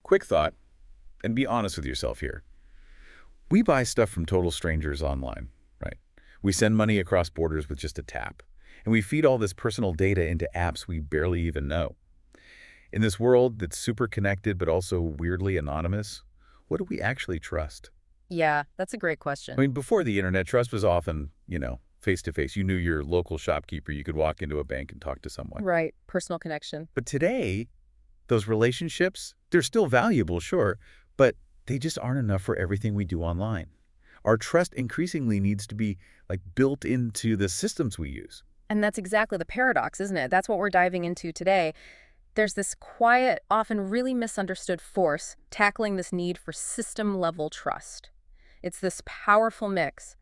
quick thought, and be honest with yourself here. We buy stuff from total strangers online, right? We send money across borders with just a tap. And we feed all this personal data into apps we barely even know. In this world that's super connected but also weirdly anonymous, what do we actually trust? Yeah, that's a great I question. mean, before the internet, trust was often, face-to-face. You knew your local shopkeeper. You could walk into a bank and talk to someone. Right, personal connection. But today, those relationships, they're still valuable, sure, but they just aren't enough for everything we do online. Our trust increasingly needs to be built into the systems we use. And that's exactly the paradox, isn't it? That's what we're diving into today. There's this quiet, often really misunderstood force tackling this need for system-level trust. It's this powerful mix,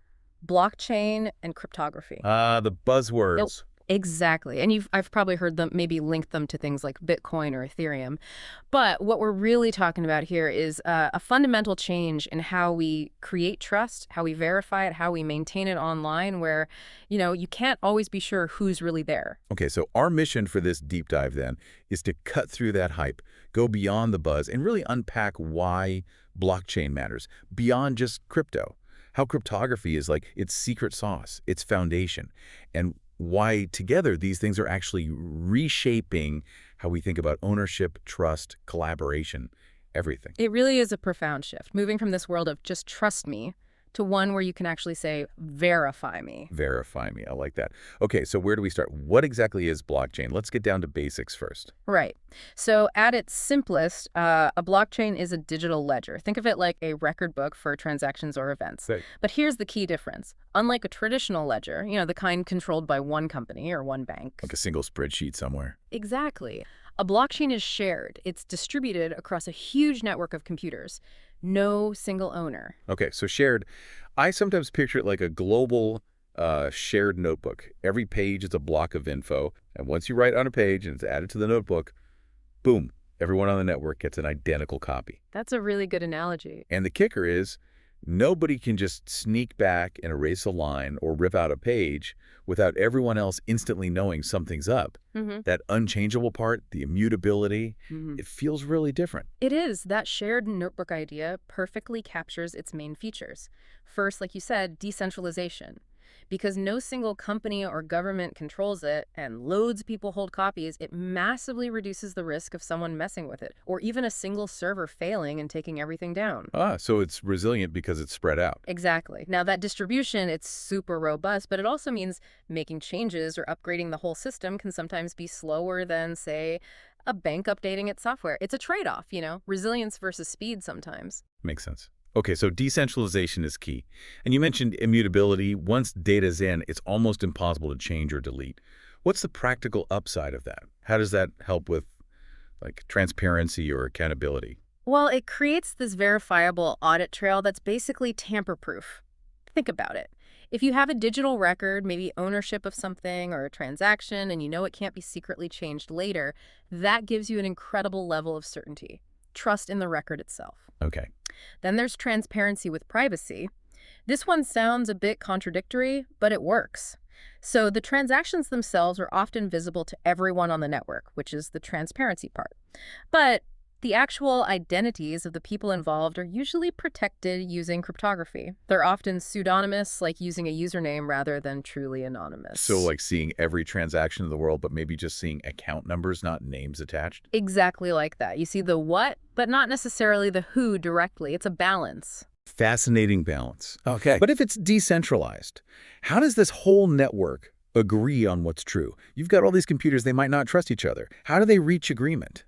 blockchain and cryptography. Ah, the buzzwords. Exactly. And I've probably heard them maybe link them to things like Bitcoin or Ethereum. But what we're really talking about here is a fundamental change in how we create trust, how we verify it, how we maintain it online, where, you can't always be sure who's really there. Okay, so our mission for this deep dive then is to cut through that hype, go beyond the buzz, and really unpack why blockchain matters, beyond just crypto. How cryptography is like its secret sauce, its foundation, and why together these things are actually reshaping how we think about ownership, trust, collaboration, everything. It really is a profound shift, moving from this world of just trust me to one where you can actually say, verify me. Verify me. I like that. Okay, so where do we start? What exactly is blockchain? Let's get down to basics first. Right. So at its simplest, a blockchain is a digital ledger. Think of it like a record book for transactions or events. Right. But here's the key difference. Unlike a traditional ledger, the kind controlled by one company or one bank. Like a single spreadsheet somewhere. Exactly. A blockchain is shared. It's distributed across a huge network of computers. No single owner. Okay, so shared. I sometimes picture it like a global shared notebook. Every page is a block of info, and once you write on a page and it's added to the notebook, boom, everyone on the network gets an identical copy. That's a really good analogy. And the kicker is, nobody can just sneak back and erase a line or rip out a page without everyone else instantly knowing something's up. That unchangeable part, the immutability, it feels really different. It is. That shared notebook idea perfectly captures its main features. First, like you said, decentralization. Because no single company or government controls it and loads of people hold copies, it massively reduces the risk of someone messing with it, or even a single server failing and taking everything down. Ah, so it's resilient because it's spread out. Exactly. Now, that distribution, it's super robust, but it also means making changes or upgrading the whole system can sometimes be slower than, say, a bank updating its software. It's a trade-off, resilience versus speed sometimes. Makes sense. Okay, so decentralization is key. And you mentioned immutability. Once data's in, it's almost impossible to change or delete. What's the practical upside of that? How does that help with transparency or accountability? Well, it creates this verifiable audit trail that's basically tamper-proof. Think about it. If you have a digital record, maybe ownership of something or a transaction, and it can't be secretly changed later, that gives you an incredible level of certainty. Trust in the record itself. Okay. Then there's transparency with privacy. This one sounds a bit contradictory, but it works. So the transactions themselves are often visible to everyone on the network, which is the transparency part. But the actual identities of the people involved are usually protected using cryptography. They're often pseudonymous, like using a username rather than truly anonymous. So like seeing every transaction in the world, but maybe just seeing account numbers, not names attached? Exactly like that. You see the what, but not necessarily the who directly. It's a balance. Fascinating balance. Okay. But if it's decentralized, how does this whole network agree on what's true? You've got all these computers, they might not trust each other. How do they reach agreement?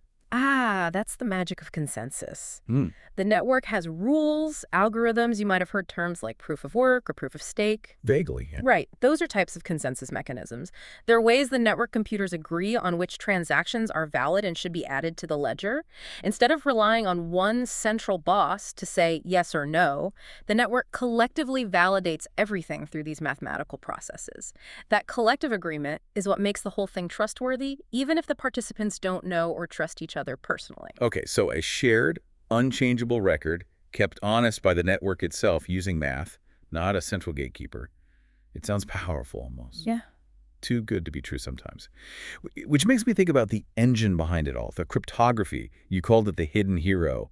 That's the magic of consensus. The network has rules, algorithms. You might have heard terms like proof of work or proof of stake. Vaguely, yeah. Right. Those are types of consensus mechanisms. They're ways the network computers agree on which transactions are valid and should be added to the ledger. Instead of relying on one central boss to say yes or no, the network collectively validates everything through these mathematical processes. That collective agreement is what makes the whole thing trustworthy, even if the participants don't know or trust each other personally. Okay, so a shared, unchangeable record kept honest by the network itself using math, not a central gatekeeper. It sounds powerful almost. Yeah. Too good to be true sometimes. Which makes me think about the engine behind it all, the cryptography. You called it the hidden hero.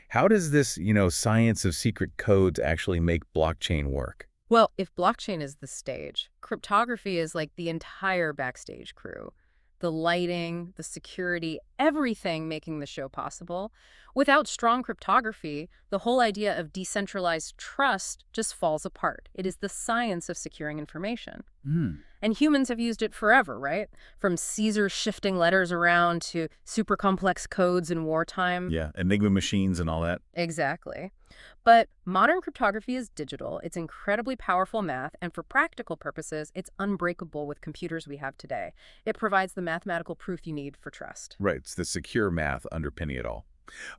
How does this, science of secret codes actually make blockchain work? Well, if blockchain is the stage, cryptography is like the entire backstage crew. The lighting, the security, everything making the show possible. Without strong cryptography, the whole idea of decentralized trust just falls apart. It is the science of securing information. Hmm. And humans have used it forever, right? From Caesar shifting letters around to super complex codes in wartime. Yeah, Enigma machines and all that. Exactly. But modern cryptography is digital, it's incredibly powerful math, and for practical purposes, it's unbreakable with computers we have today. It provides the mathematical proof you need for trust. Right, it's the secure math underpinning it all.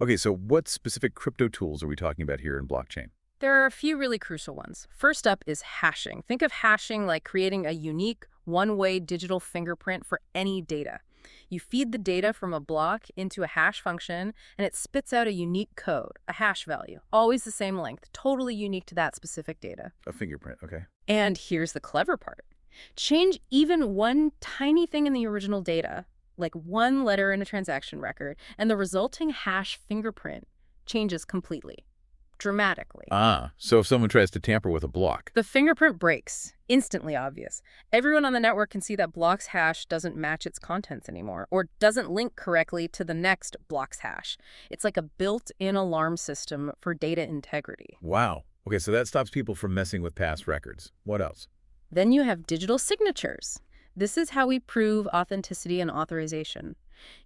Okay, so what specific crypto tools are we talking about here in blockchain? There are a few really crucial ones. First up is hashing. Think of hashing like creating a unique, one-way digital fingerprint for any data. You feed the data from a block into a hash function, and it spits out a unique code, a hash value, always the same length, totally unique to that specific data. A fingerprint, okay. And here's the clever part. Change even one tiny thing in the original data, like one letter in a transaction record, and the resulting hash fingerprint changes completely. Dramatically. So if someone tries to tamper with a block. The fingerprint breaks. Instantly obvious. Everyone on the network can see that block's hash doesn't match its contents anymore, or doesn't link correctly to the next block's hash. It's like a built-in alarm system for data integrity. Wow. Okay, so that stops people from messing with past records. What else? Then you have digital signatures. This is how we prove authenticity and authorization.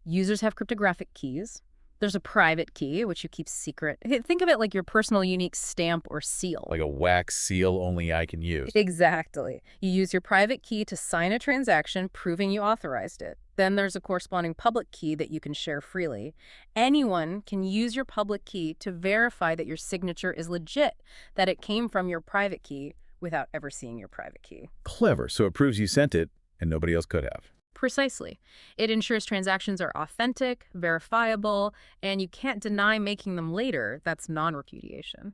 Users have cryptographic keys. There's a private key, which you keep secret. Think of it like your personal unique stamp or seal. Like a wax seal only I can use. Exactly. You use your private key to sign a transaction, proving you authorized it. Then there's a corresponding public key that you can share freely. Anyone can use your public key to verify that your signature is legit, that it came from your private key without ever seeing your private key. Clever. So it proves you sent it and nobody else could have. Precisely. It ensures transactions are authentic, verifiable, and you can't deny making them later. That's non-repudiation.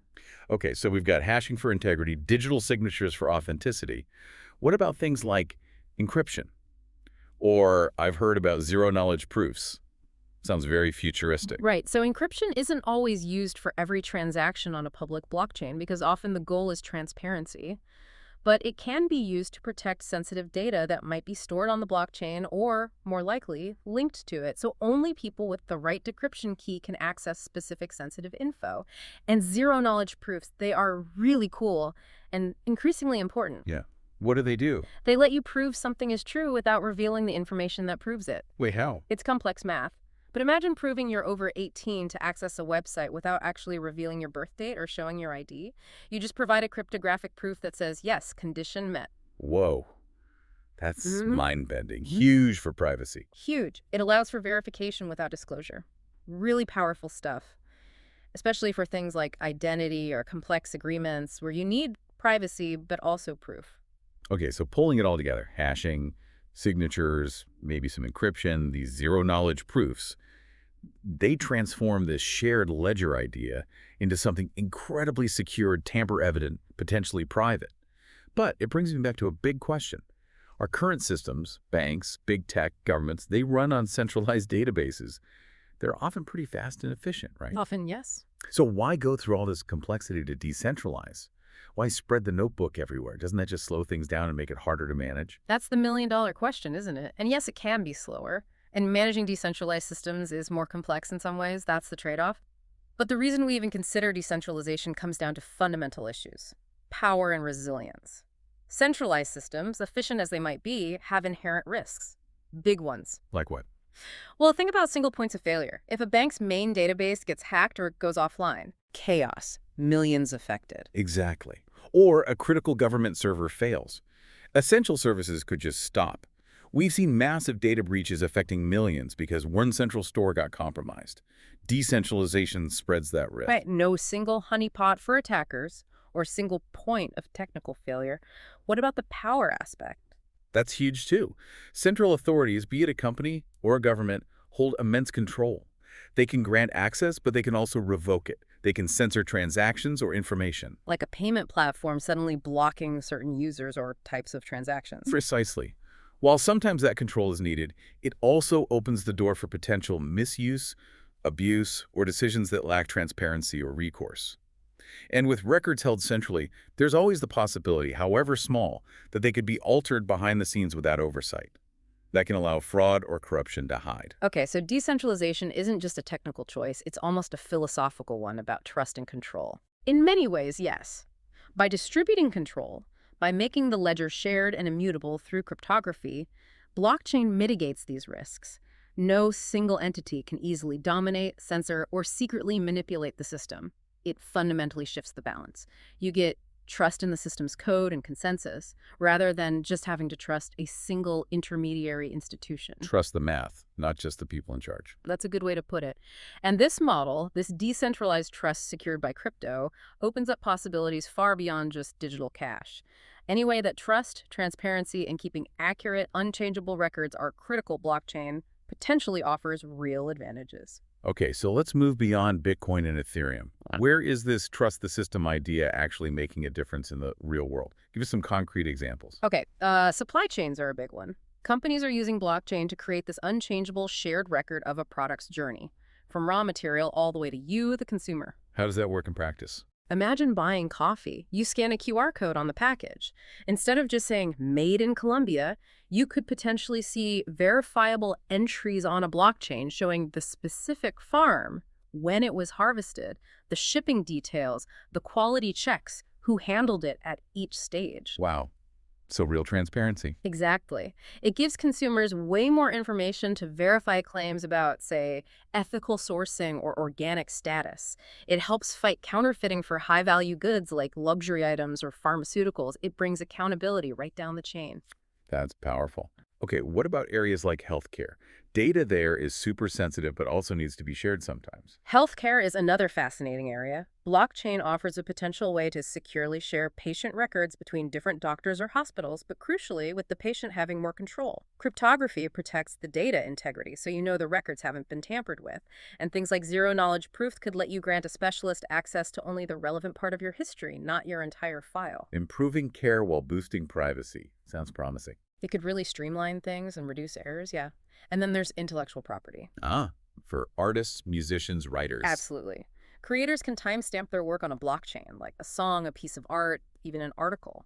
Okay, so we've got hashing for integrity, digital signatures for authenticity. What about things like encryption? Or I've heard about zero-knowledge proofs. Sounds very futuristic. Right. So encryption isn't always used for every transaction on a public blockchain because often the goal is transparency. But it can be used to protect sensitive data that might be stored on the blockchain or, more likely, linked to it. So only people with the right decryption key can access specific sensitive info. And zero-knowledge proofs, they are really cool and increasingly important. Yeah. What do they do? They let you prove something is true without revealing the information that proves it. Wait, how? It's complex math. But imagine proving you're over 18 to access a website without actually revealing your birth date or showing your ID. You just provide a cryptographic proof that says, yes, condition met. Whoa. That's mind-bending. Huge for privacy. Huge. It allows for verification without disclosure. Really powerful stuff, especially for things like identity or complex agreements where you need privacy but also proof. Okay, so pulling it all together, hashing, signatures, maybe some encryption, these zero-knowledge proofs, they transform this shared ledger idea into something incredibly secured, tamper-evident, potentially private. But it brings me back to a big question. Our current systems, banks, big tech, governments, they run on centralized databases. They're often pretty fast and efficient, right? Often, yes. So why go through all this complexity to decentralize? Why spread the notebook everywhere? Doesn't that just slow things down and make it harder to manage? That's the million-dollar question, isn't it? And yes, it can be slower. And managing decentralized systems is more complex in some ways. That's the trade-off. But the reason we even consider decentralization comes down to fundamental issues: power and resilience. Centralized systems, efficient as they might be, have inherent risks. Big ones. Like what? Well, think about single points of failure. If a bank's main database gets hacked or goes offline, chaos. Millions affected. Exactly. Or a critical government server fails. Essential services could just stop. We've seen massive data breaches affecting millions because one central store got compromised. Decentralization spreads that risk. Right. No single honeypot for attackers or single point of technical failure. What about the power aspect? That's huge too. Central authorities, be it a company or a government, hold immense control. They can grant access, but they can also revoke it. They can censor transactions or information. Like a payment platform suddenly blocking certain users or types of transactions. Precisely. While sometimes that control is needed, it also opens the door for potential misuse, abuse, or decisions that lack transparency or recourse. And with records held centrally, there's always the possibility, however small, that they could be altered behind the scenes without oversight. That can allow fraud or corruption to hide. Okay, so decentralization isn't just a technical choice, it's almost a philosophical one about trust and control. In many ways, yes. By distributing control, by making the ledger shared and immutable through cryptography, blockchain mitigates these risks. No single entity can easily dominate, censor, or secretly manipulate the system. It fundamentally shifts the balance. You get trust in the system's code and consensus, rather than just having to trust a single intermediary institution. Trust the math, not just the people in charge. That's a good way to put it. And this model, this decentralized trust secured by crypto, opens up possibilities far beyond just digital cash. Any way that trust, transparency, and keeping accurate, unchangeable records are critical blockchain potentially offers real advantages. Okay, so let's move beyond Bitcoin and Ethereum. Where is this trust the system idea actually making a difference in the real world? Give us some concrete examples. Okay, supply chains are a big one. Companies are using blockchain to create this unchangeable shared record of a product's journey, from raw material all the way to you, the consumer. How does that work in practice? Imagine buying coffee. You scan a QR code on the package. Instead of just saying made in Colombia, you could potentially see verifiable entries on a blockchain showing the specific farm, when it was harvested, the shipping details, the quality checks, who handled it at each stage. Wow. So real transparency. Exactly. It gives consumers way more information to verify claims about, say, ethical sourcing or organic status. It helps fight counterfeiting for high-value goods like luxury items or pharmaceuticals. It brings accountability right down the chain. That's powerful. Okay, what about areas like healthcare? Data there is super sensitive, but also needs to be shared sometimes. Healthcare is another fascinating area. Blockchain offers a potential way to securely share patient records between different doctors or hospitals, but crucially, with the patient having more control. Cryptography protects the data integrity, so you know the records haven't been tampered with. And things like zero-knowledge proof could let you grant a specialist access to only the relevant part of your history, not your entire file. Improving care while boosting privacy. Sounds promising. It could really streamline things and reduce errors, yeah. And then there's intellectual property. For artists, musicians, writers. Absolutely. Creators can timestamp their work on a blockchain, like a song, a piece of art, even an article.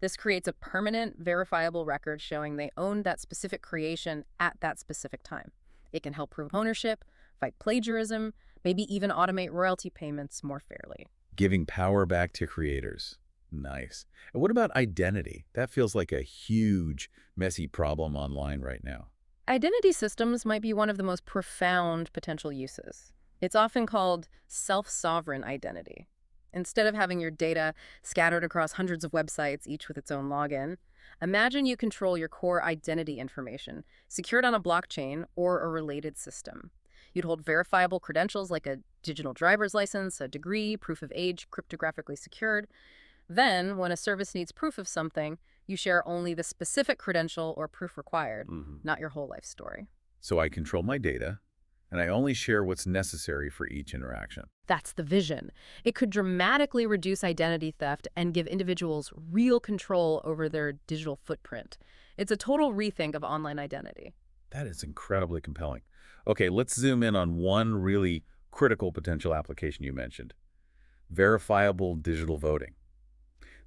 This creates a permanent, verifiable record showing they owned that specific creation at that specific time. It can help prove ownership, fight plagiarism, maybe even automate royalty payments more fairly. Giving power back to creators. Nice. And what about identity? That feels like a huge, messy problem online right now. Identity systems might be one of the most profound potential uses. It's often called self-sovereign identity. Instead of having your data scattered across hundreds of websites, each with its own login, imagine you control your core identity information, secured on a blockchain or a related system. You'd hold verifiable credentials like a digital driver's license, a degree, proof of age, cryptographically secured. Then, when a service needs proof of something, you share only the specific credential or proof required, not your whole life story. So I control my data, and I only share what's necessary for each interaction. That's the vision. It could dramatically reduce identity theft and give individuals real control over their digital footprint. It's a total rethink of online identity. That is incredibly compelling. Okay, let's zoom in on one really critical potential application you mentioned. Verifiable digital voting.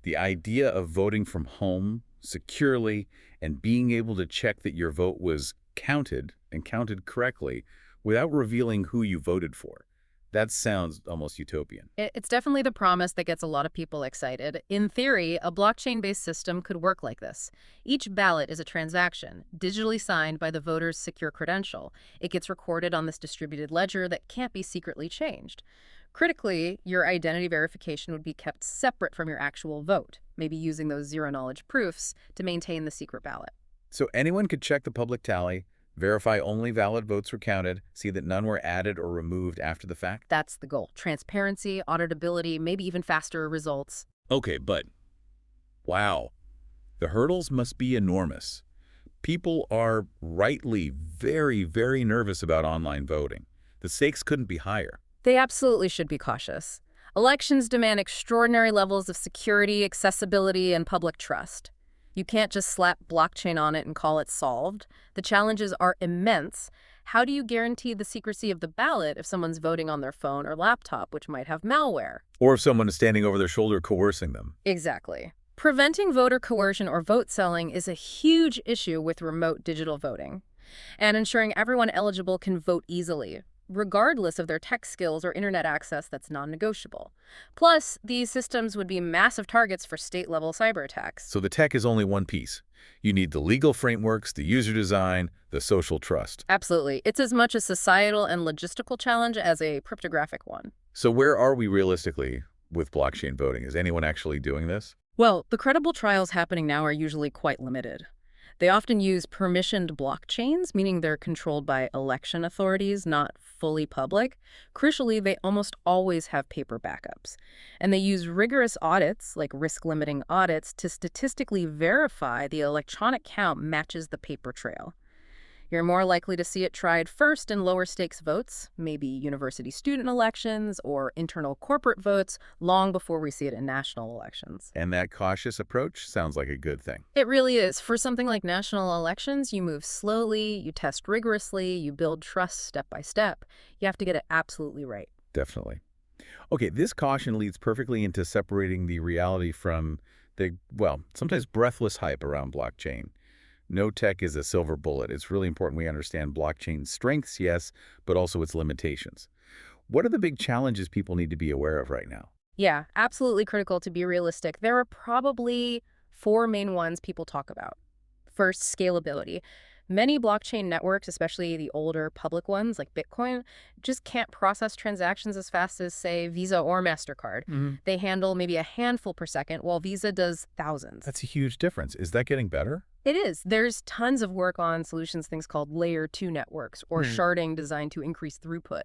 The idea of voting from home, securely, and being able to check that your vote was counted and counted correctly without revealing who you voted for. That sounds almost utopian. It's definitely the promise that gets a lot of people excited. In theory, a blockchain-based system could work like this. Each ballot is a transaction, digitally signed by the voter's secure credential. It gets recorded on this distributed ledger that can't be secretly changed. Critically, your identity verification would be kept separate from your actual vote, maybe using those zero-knowledge proofs to maintain the secret ballot. So anyone could check the public tally, verify only valid votes were counted, see that none were added or removed after the fact? That's the goal. Transparency, auditability, maybe even faster results. Okay, but wow, the hurdles must be enormous. People are rightly very, very nervous about online voting. The stakes couldn't be higher. They absolutely should be cautious. Elections demand extraordinary levels of security, accessibility, and public trust. You can't just slap blockchain on it and call it solved. The challenges are immense. How do you guarantee the secrecy of the ballot if someone's voting on their phone or laptop, which might have malware? Or if someone is standing over their shoulder coercing them. Exactly. Preventing voter coercion or vote selling is a huge issue with remote digital voting, and ensuring everyone eligible can vote easily, regardless of their tech skills or internet access, that's non-negotiable. Plus, these systems would be massive targets for state-level cyber attacks. So the tech is only one piece. You need the legal frameworks, the user design, the social trust. Absolutely. It's as much a societal and logistical challenge as a cryptographic one. So where are we realistically with blockchain voting? Is anyone actually doing this? Well, the credible trials happening now are usually quite limited. They often use permissioned blockchains, meaning they're controlled by election authorities, not fully public. Crucially, they almost always have paper backups. And they use rigorous audits, like risk-limiting audits, to statistically verify the electronic count matches the paper trail. You're more likely to see it tried first in lower-stakes votes, maybe university student elections or internal corporate votes, long before we see it in national elections. And that cautious approach sounds like a good thing. It really is. For something like national elections, you move slowly, you test rigorously, you build trust step by step. You have to get it absolutely right. Definitely. Okay, this caution leads perfectly into separating the reality from the, well, sometimes breathless hype around blockchain. No tech is a silver bullet. It's really important we understand blockchain's strengths, yes, but also its limitations. What are the big challenges people need to be aware of right now? Yeah, absolutely critical to be realistic. There are probably four main ones people talk about. First, scalability. Many blockchain networks, especially the older public ones like Bitcoin, just can't process transactions as fast as, say, Visa or MasterCard. They handle maybe a handful per second, while Visa does thousands. That's a huge difference. Is that getting better? It is. There's tons of work on solutions, things called layer 2 networks or sharding designed to increase throughput.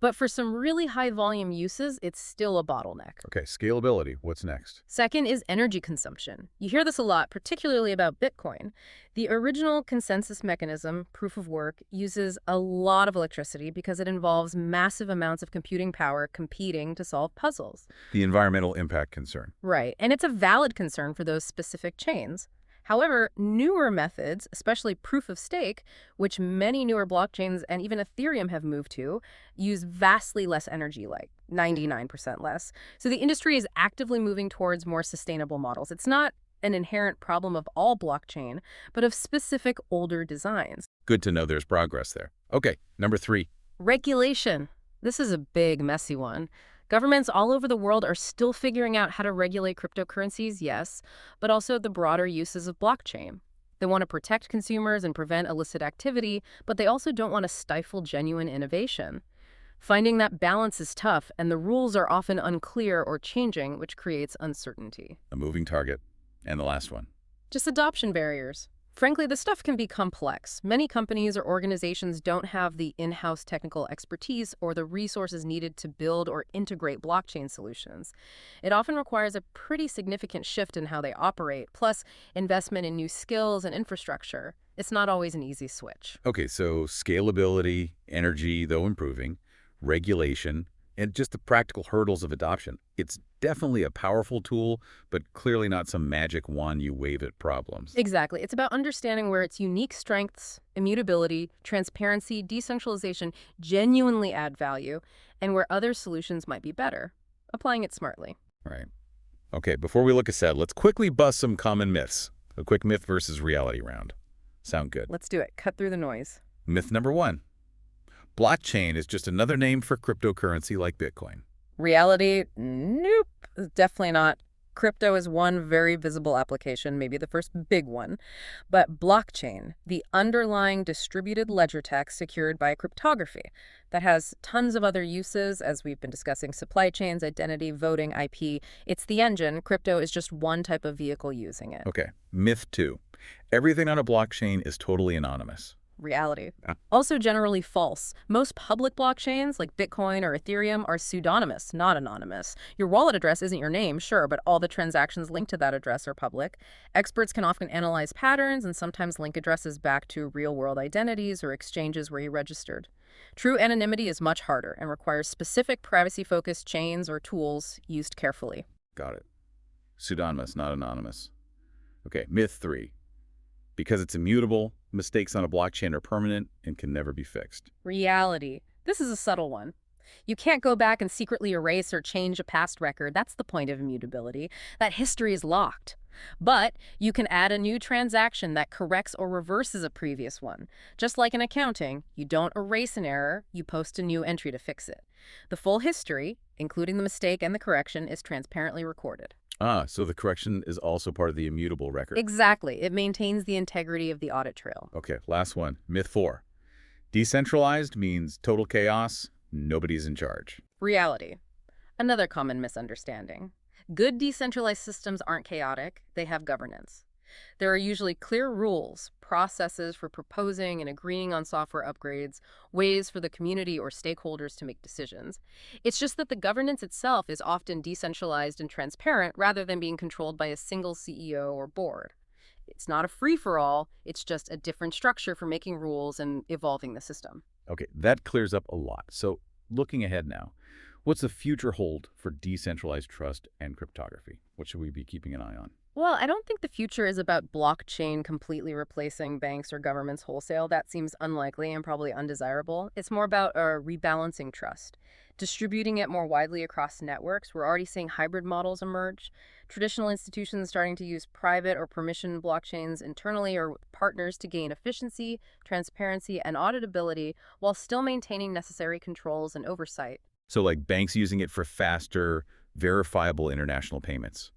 But for some really high volume uses, it's still a bottleneck. Okay, scalability. What's next? Second is energy consumption. You hear this a lot, particularly about Bitcoin. The original consensus mechanism, proof of work, uses a lot of electricity because it involves massive amounts of computing power competing to solve puzzles. The environmental impact concern. Right, and it's a valid concern for those specific chains. However, newer methods, especially proof of stake, which many newer blockchains and even Ethereum have moved to, use vastly less energy, like 99% less. So the industry is actively moving towards more sustainable models. It's not an inherent problem of all blockchain, but of specific older designs. Good to know there's progress there. Okay, number 3. Regulation. This is a big, messy one. Governments all over the world are still figuring out how to regulate cryptocurrencies, yes, but also the broader uses of blockchain. They want to protect consumers and prevent illicit activity, but they also don't want to stifle genuine innovation. Finding that balance is tough, and the rules are often unclear or changing, which creates uncertainty. A moving target. And the last one. Just adoption barriers. Frankly, this stuff can be complex. Many companies or organizations don't have the in-house technical expertise or the resources needed to build or integrate blockchain solutions. It often requires a pretty significant shift in how they operate, plus investment in new skills and infrastructure. It's not always an easy switch. Okay, so scalability, energy, though improving, regulation, and just the practical hurdles of adoption. It's definitely a powerful tool, but clearly not some magic wand you wave at problems. Exactly. It's about understanding where its unique strengths, immutability, transparency, decentralization genuinely add value, and where other solutions might be better. Applying it smartly. Right. Okay, before we look ahead, let's quickly bust some common myths. A quick myth versus reality round. Sound good? Let's do it. Cut through the noise. Myth number 1. Blockchain is just another name for cryptocurrency like Bitcoin. Reality? Nope. Definitely not. Crypto is one very visible application, maybe the first big one. But blockchain, the underlying distributed ledger tech secured by cryptography, that has tons of other uses, as we've been discussing, supply chains, identity, voting, IP. It's the engine. Crypto is just one type of vehicle using it. Okay. Myth 2. Everything on a blockchain is totally anonymous. Reality. Also generally false. Most public blockchains like Bitcoin or Ethereum are pseudonymous, not anonymous. Your wallet address isn't your name, sure, but all the transactions linked to that address are public. Experts can often analyze patterns and sometimes link addresses back to real-world identities or exchanges where you registered. True anonymity is much harder and requires specific privacy-focused chains or tools used carefully. Got it. Pseudonymous, not anonymous. Okay, myth 3. Because it's immutable, mistakes on a blockchain are permanent and can never be fixed. Reality. This is a subtle one. You can't go back and secretly erase or change a past record. That's the point of immutability. That history is locked. But you can add a new transaction that corrects or reverses a previous one. Just like in accounting, you don't erase an error, you post a new entry to fix it. The full history, including the mistake and the correction, is transparently recorded. Ah, so the correction is also part of the immutable record. Exactly. It maintains the integrity of the audit trail. Okay, last one. Myth 4. Decentralized means total chaos, nobody's in charge. Reality. Another common misunderstanding. Good decentralized systems aren't chaotic, they have governance. There are usually clear rules, processes for proposing and agreeing on software upgrades, ways for the community or stakeholders to make decisions. It's just that the governance itself is often decentralized and transparent rather than being controlled by a single CEO or board. It's not a free-for-all, it's just a different structure for making rules and evolving the system. Okay, that clears up a lot. So looking ahead now, what's the future hold for decentralized trust and cryptography? What should we be keeping an eye on? Well, I don't think the future is about blockchain completely replacing banks or governments wholesale. That seems unlikely and probably undesirable. It's more about rebalancing trust, distributing it more widely across networks. We're already seeing hybrid models emerge. Traditional institutions starting to use private or permission blockchains internally or with partners to gain efficiency, transparency, and auditability while still maintaining necessary controls and oversight. So like banks using it for faster, verifiable international payments,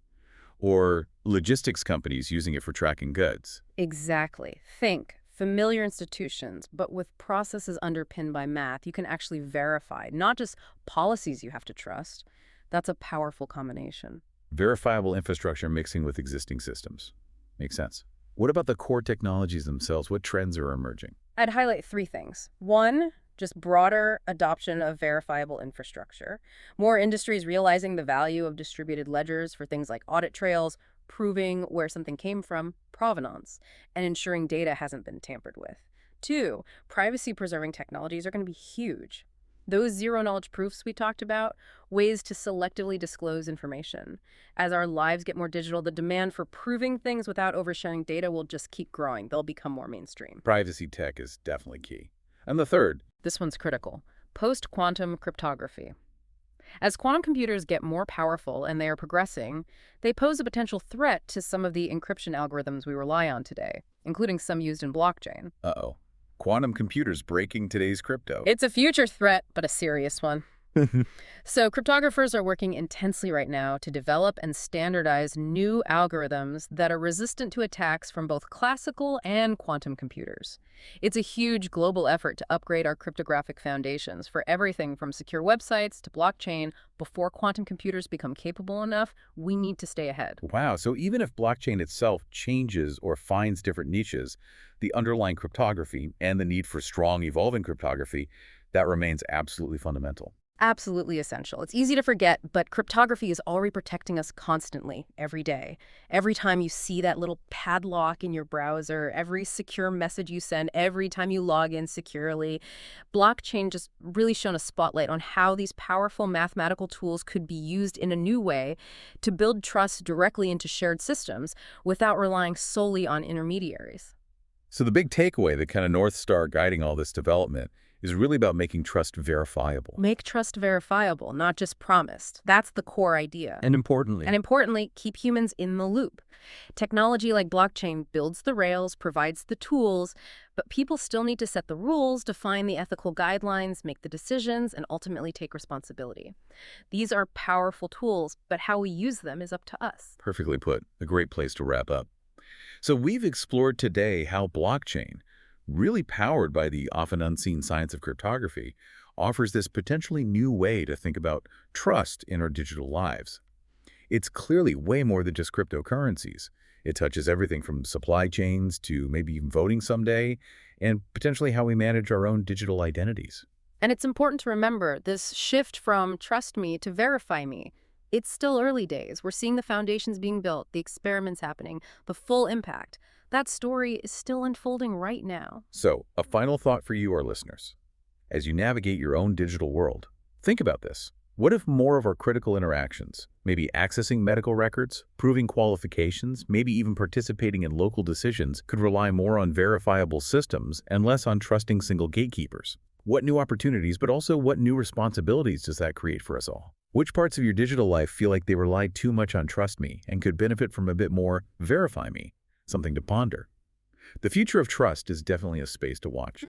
or logistics companies using it for tracking goods. Exactly. Think familiar institutions, but with processes underpinned by math you can actually verify, not just policies you have to trust. That's a powerful combination. Verifiable infrastructure mixing with existing systems. Makes sense. What about the core technologies themselves? What trends are emerging? I'd highlight three things. One, just broader adoption of verifiable infrastructure. More industries realizing the value of distributed ledgers for things like audit trails, proving where something came from, provenance, and ensuring data hasn't been tampered with. Two, privacy-preserving technologies are going to be huge. Those zero-knowledge proofs we talked about, ways to selectively disclose information. As our lives get more digital, the demand for proving things without oversharing data will just keep growing. They'll become more mainstream. Privacy tech is definitely key. And the third, This one's critical. Post-quantum cryptography. As quantum computers get more powerful and they are progressing, they pose a potential threat to some of the encryption algorithms we rely on today, including some used in blockchain. uh-oh, quantum computers breaking today's crypto. It's a future threat, but a serious one. So cryptographers are working intensely right now to develop and standardize new algorithms that are resistant to attacks from both classical and quantum computers. It's a huge global effort to upgrade our cryptographic foundations for everything from secure websites to blockchain. Before quantum computers become capable enough, we need to stay ahead. Wow, so even if blockchain itself changes or finds different niches, the underlying cryptography and the need for strong evolving cryptography, that remains absolutely fundamental. Absolutely essential. It's easy to forget, but cryptography is already protecting us constantly, every day. Every time you see that little padlock in your browser, every secure message you send, every time you log in securely, blockchain just really shone a spotlight on how these powerful mathematical tools could be used in a new way to build trust directly into shared systems without relying solely on intermediaries. So the big takeaway, the kind of North Star guiding all this development, is really about making trust verifiable. Make trust verifiable, not just promised. That's the core idea. And importantly, Keep humans in the loop. Technology like blockchain builds the rails, provides the tools, but people still need to set the rules, define the ethical guidelines, make the decisions, and ultimately take responsibility. These are powerful tools, but how we use them is up to us. perfectly put, a great place to wrap up. So we've explored today how blockchain, really powered by the often unseen science of cryptography, offers this potentially new way to think about trust in our digital lives. It's clearly way more than just cryptocurrencies. It touches everything from supply chains to maybe even voting someday, and potentially how we manage our own digital identities. And it's important to remember this shift from trust me to verify me. It's still early days. We're seeing the foundations being built, the experiments happening, the full impact. That story is still unfolding right now. So, a final thought for you, our listeners. As you navigate your own digital world, think about this. What if more of our critical interactions, maybe accessing medical records, proving qualifications, maybe even participating in local decisions, could rely more on verifiable systems and less on trusting single gatekeepers? What new opportunities, but also what new responsibilities does that create for us all? Which parts of your digital life feel like they rely too much on trust me and could benefit from a bit more verify me? Something to ponder. The future of trust is definitely a space to watch.